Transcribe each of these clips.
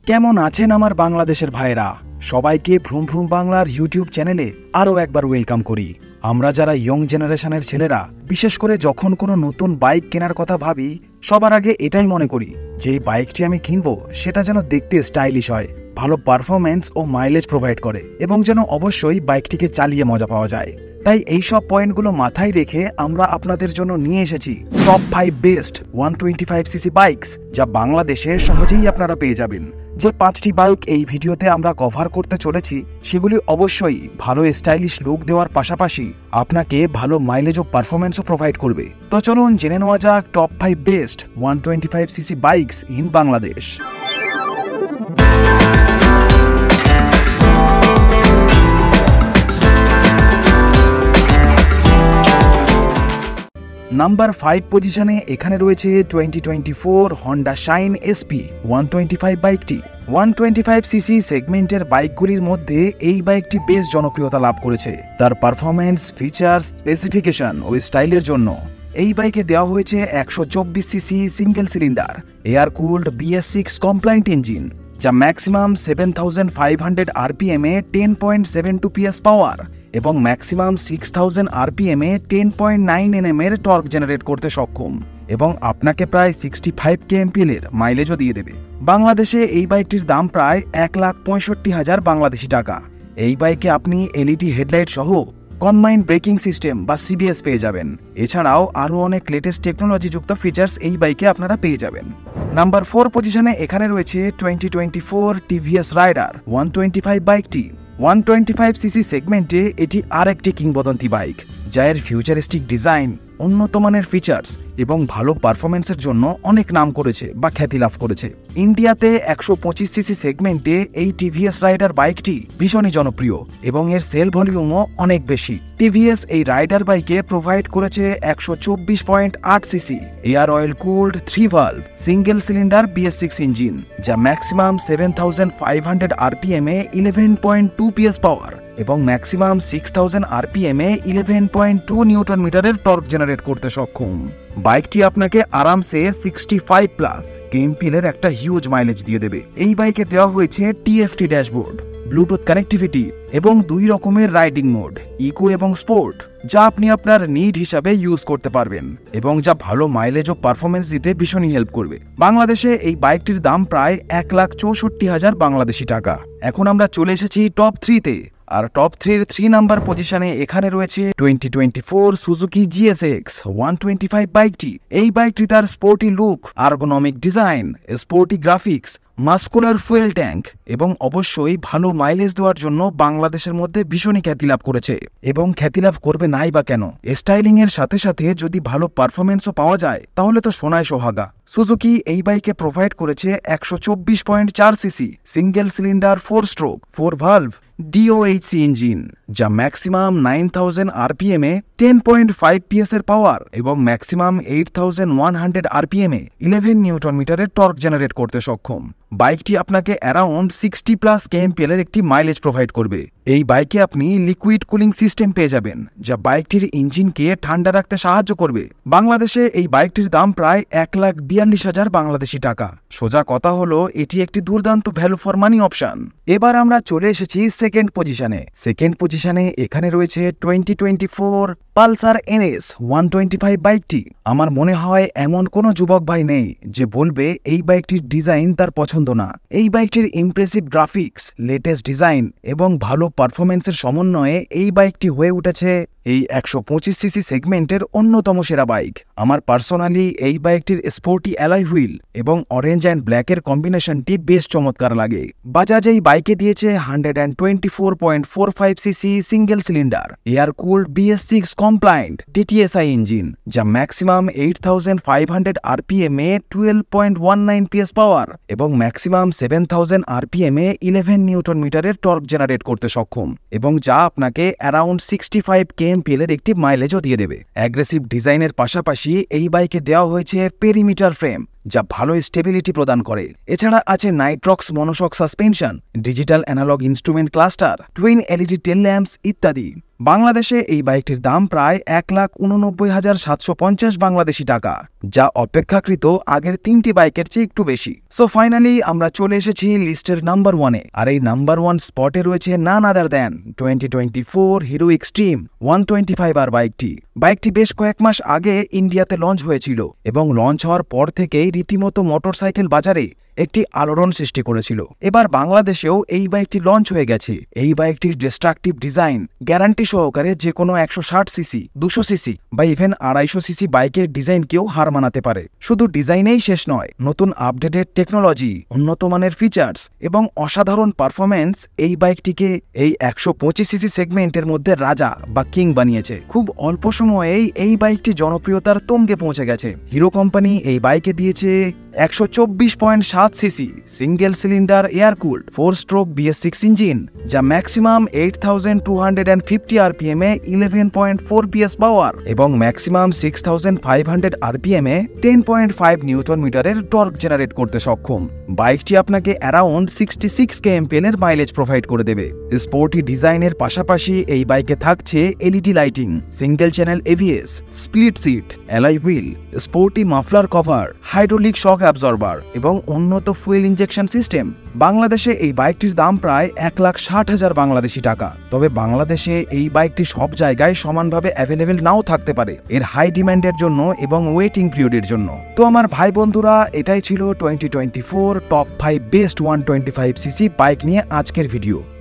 কেমন আছেন আমার বাংলাদেশের ভাইরা? সবাইকে ভ্রুম ভ্রুম বাংলার ইউটিউব চ্যানেলে আরও একবার ওয়েলকাম করি। আমরা যারা ইয়ং জেনারেশনের ছেলেরা, বিশেষ করে যখন কোনো নতুন বাইক কেনার কথা ভাবি, সবার আগে এটাই মনে করি যে এই বাইকটি আমি কিনবো সেটা যেন দেখতে স্টাইলিশ হয়, ভালো পারফরমেন্স ও মাইলেজ প্রোভাইড করে এবং যেন অবশ্যই বাইকটিকে চালিয়ে মজা পাওয়া যায়। তাই এইসব পয়েন্টগুলো মাথায় রেখে আমরা আপনাদের জন্য নিয়ে এসেছি টপ 5 বেস্ট 125cc বাইকস, যা বাংলাদেশে সহজেই আপনারা পেয়ে যাবেন। যে 5টি বাইক এই ভিডিওতে আমরা কভার করতে চলেছি সেগুলি অবশ্যই ভালো স্টাইলিশ লুক দেওয়ার পাশাপাশি আপনাকে ভালো মাইলেজ ও পারফরমেন্সও প্রোভাইড করবে। তো চলুন জেনে নেওয়া যাক top 5 best 125cc bikes in Bangladesh. Number 5 পজিশনে এখানে রয়েছে 2024 হন্ডা শাইন এসপি 125 বাইকটি। 125cc সেগমেন্টের বাইকগুলির মধ্যে এই বাইকটি বেশ জনপ্রিয়তা লাভ করেছে তার পারফরমেন্স, ফিচার্স, স্পেসিফিকেশন ও স্টাইলের জন্য। এই বাইকে দেওয়া হয়েছে 124cc single cylinder air cooled BS6 compliant engine, যা ম্যাক্সিমাম 7500 RPM এ 10.72 PS পাওয়ার এবং ম্যাক্সিমাম 6000 RPM এ 10.9 Nm এর টর্ক জেনারেট করতে সক্ষম এবং আপনাকে প্রায় 65 kmpl এর মাইলেজও দিয়ে দেবে। বাংলাদেশে এই বাইকটির দাম প্রায় 1,65,000 বাংলাদেশি টাকা। এই বাইকে আপনি LED হেডলাইট সহ কম্বাইন্ড ব্রেকিং সিস্টেম বা CBS পেয়ে যাবেন। এছাড়াও আরও অনেক লেটেস্ট টেকনোলজি যুক্ত ফিচার্স এই বাইকে আপনারা পেয়ে যাবেন। নাম্বার 4 পজিশনে এখানে রয়েছে 2024 TVS রাইডার 125 বাইকটি। 125cc সেগমেন্টে এটি আরেকটি কিংবদন্তি বাইক, যা এর ফিউচারিস্টিক ডিজাইন, উন্নত মানের ফিচার্স এবং ভালো পারফরমেন্সের জন্য অনেক নাম করেছে বা খ্যাতি লাভ করেছে। ইন্ডিয়াতে 125cc সেগমেন্টে এই টিভিএস রাইডার বাইকটি ভীষণই জনপ্রিয় এবং এর সেল ভলিউমও অনেক বেশি। টিভিএস এই রাইডার বাইকে প্রোভাইড করেছে 124.8cc air oil cooled 3 valve single cylinder BS6 engine, যা ম্যাক্সিমাম 7500 RPM এ 11.2 PS পাওয়ার এবং ম্যাক্সিমাম 6000 RPM এ 11.2 নিউটন মিটারের টর্ক জেনারেট করতে সক্ষম। বাইকটি আপনাকে আরামসে 65+ kmpl এর একটা হিউজ মাইলেজ দিয়ে দেবে। এই বাইকে দেওয়া হয়েছে TFT ড্যাশবোর্ড, ব্লুটুথ কানেক্টিভিটি এবং 2 রকমের রাইডিং মোড, ইকো এবং স্পোর্ট, যা আপনি আপনার নিড হিসাবে ইউজ করতে পারবেন এবং যা ভালো মাইলেজ ও পারফরমেন্স দিতে ভীষণই হেল্প করবে। বাংলাদেশে এই বাইকটির দাম প্রায় 1,64,000 বাংলাদেশি টাকা। এখন আমরা চলে এসেছি টপ 3-তে, আর টপ 3-এর 3 নাম্বার পজিশনে এখানে রয়েছে 2024 সুজুকি GSX 125 বাইকটি। এই বাইকটি তার sporty look, ergonomic design, sporty graphics, muscular fuel tank এবং অবশ্যই ভালো মাইলেজ দেওয়ার জন্য বাংলাদেশের মধ্যে ভীষণই খ্যাতি লাভ করেছে এবং খ্যাতি লাভ করবে নাই বা কেন। স্টাইলিং এর সাথে সাথে যদি ভালো পারফরমেন্সও পাওয়া যায় তাহলে তো সোনায় সোহাগা। সুজুকি এই বাইকে প্রোভাইড করেছে 124.4cc single cylinder 4 stroke 4 valve DOHC engine, যা ম্যাক্সিমাম 9000 RPM এ 10.5 PS এর পাওয়ার এবং ম্যাক্সিমাম 8100 RPM এ 11 নিউটন মিটারের টর্ক জেনারেট করতে সক্ষম। বাইকটি আপনাকে অ্যারাউন্ড 60+ kmpl এর একটি মাইলেজ প্রোভাইড করবে। এই বাইকে আপনি লিকুইড কুলিং সিস্টেম পেয়ে যাবেন, যা বাইকটির ইঞ্জিনকে ঠান্ডা রাখতে সাহায্য করবে। বাংলাদেশে এই বাইকটির দাম প্রায় 1,42,000 বাংলাদেশি টাকা। সোজা কথা হলো এটি একটি দুর্দান্ত ভ্যালু ফর মানি অপশন। এবার আমরা চলে এসেছি সেকেন্ড পজিশনে। সেকেন্ড পজিশনে এখানে রয়েছে 2024 পালসার NS 125 বাইকটি। আমার মনে হয় এমন কোনো যুবক ভাই নেই যে বলবে এই বাইকটির ডিজাইন তার পছন্দ না। এই বাইকটির ইমপ্রেসিভ গ্রাফিক্স, লেটেস্ট ডিজাইন এবং ভালো পারফরমেন্সের সমন্বয়ে এই বাইকটি হয়ে উঠেছে এই 125cc সেগমেন্টের অন্যতম সেরা বাইক। আমার পার্সোনালি এই বাইকটির স্পোর্টি অ্যালয় হুইল এবং অরেঞ্জ অ্যান্ড ব্ল্যাকের কম্বিনেশনটি বেশ চমৎকার লাগে। বাজাজ এই বাইকে দিয়েছে 124.45cc single cylinder air cooled BS6 compliant TTSI engine, যা ম্যাক্সিমাম 8500 RPM এ 12.19 PS পাওয়ার এবং ম্যাক্সিমাম 7000 RPM এ 11 নিউটন মিটারের টর্ক জেনারেট করতে সক্ষম এবং যা আপনাকে অ্যারাউন্ড 65 kmpl এর একটি মাইলেজও দিয়ে দেবে। অ্যাগ্রেসিভ ডিজাইনের পাশাপাশি এই বাইকে দেওয়া হয়েছে পেরিমিটার ফ্রেম, যা ভালো স্টেবিলিটি প্রদান করে। এছাড়া আছে Nitrox monoshock suspension, digital analog instrument cluster, twin LED tail lamps ইত্যাদি। বাংলাদেশে এই বাইকটির দাম প্রায় 1,89,750 বাংলাদেশি টাকা, যা অপেক্ষাকৃত আগের 3টি বাইকের চেয়ে একটু বেশি। সো ফাইনালি আমরা চলে এসেছি লিস্টের নাম্বার 1-এ, আর এই নাম্বার 1 স্পটে রয়েছে none other than 2024 Hero Xtreme 125R বাইকটি বেশ কয়েক মাস আগে ইন্ডিয়াতে লঞ্চ হয়েছিল এবং লঞ্চ হওয়ার পর থেকেই রীতিমতো মোটরসাইকেল বাজারে একটি আলোড়ন সৃষ্টি করেছিল। এবার বাংলাদেশেও এই বাইকটি লঞ্চ হয়ে গেছে। এই বাইকটির ডিস্ট্রাকটিভ ডিজাইন গ্যারান্টি সহকারে যে কোনো 160 সিসি, 200 সিসি বা ইভেন 250 সিসি বাইকের ডিজাইনকেও হার মানাতে পারে। শুধু ডিজাইনেই শেষ নয়, নতুন আপডেটেড টেকনোলজি, উন্নত মানের ফিচার্স এবং অসাধারণ পারফরম্যান্স এই বাইকটিকে এই 125 সিসি সেগমেন্টের মধ্যে রাজা বা কিং বানিয়েছে। খুব অল্প সময়েই এই বাইকটি জনপ্রিয়তার তুঙ্গে পৌঁছে গেছে। হিরো কোম্পানি এই বাইকে দিয়েছে 124.7 CC single cylinder air cooled 4-স্ট্রোক BS6 ইঞ্জিন, যা ম্যাক্সিমাম 8250 RPM এ 11.4 PS পাওয়ার এবং ম্যাক্সিমাম 6500 RPM এ 10.5 নিউটন মিটারের টর্ক জেনারেট করতে সক্ষম। বাইকটি আপনাকে অ্যারাউন্ড 66 kmpl এর মাইলেজ প্রোভাইড করে দেবে। স্পোর্টি ডিজাইনের পাশাপাশি এই বাইকে থাকছে LED lighting, single channel ABS, split seat, alloy wheel, sporty muffler cover, hydraulic shock absorber এবং উন্নত ফুয়েল ইনজেকশন সিস্টেম। বাংলাদেশে এই বাইকটির দাম প্রায় 1,60,000 বাংলাদেশি টাকা। তবে বাংলাদেশে এই বাইকটি সব জায়গায় সমানভাবে অ্যাভেলেবেল নাও থাকতে পারে এর হাই ডিমান্ডের জন্য এবং ওয়েটিং পিরিয়ডের জন্য। তো আমার ভাই বন্ধুরা, এটাই ছিল 2024 টপ 5 বেস্ট 125 সিসি বাইক নিয়ে আজকের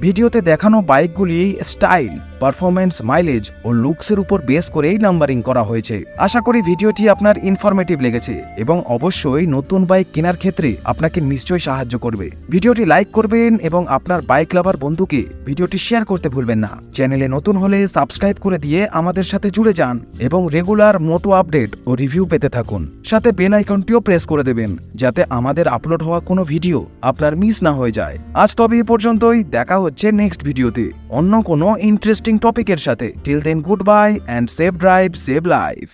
ভিডিওতে দেখানো বাইকগুলি স্টাইল, পারফরম্যান্স, মাইলেজ ও লুকসের উপর বেস করেই নাম্বারিং করা হয়েছে। আশা করি ভিডিওটি আপনার ইনফরমেটিভ লেগেছে এবং অবশ্যই নতুন বাইক কেনার ক্ষেত্রে আপনাকে নিশ্চয়ই সাহায্য করবে। ভিডিওটি লাইক করবেন এবং আপনার বাইক লাভার বন্ধুকে ভিডিওটি শেয়ার করতে ভুলবেন না। চ্যানেলে নতুন হলে সাবস্ক্রাইব করে দিয়ে আমাদের সাথে জুড়ে যান এবং রেগুলার মোটো আপডেট ও রিভিউ পেতে থাকুন। সাথে বেল আইকনটিও প্রেস করে দেবেন যাতে আমাদের আপলোড হওয়া কোনো ভিডিও আপনার মিস না হয়ে যায়। আজ তবে এই পর্যন্তই, দেখা হচ্ছে নেক্সট ভিডিওতে অন্য কোনো ইন্টারেস্টিং টপিকের সাথে। Till then, goodbye and save drive, save life.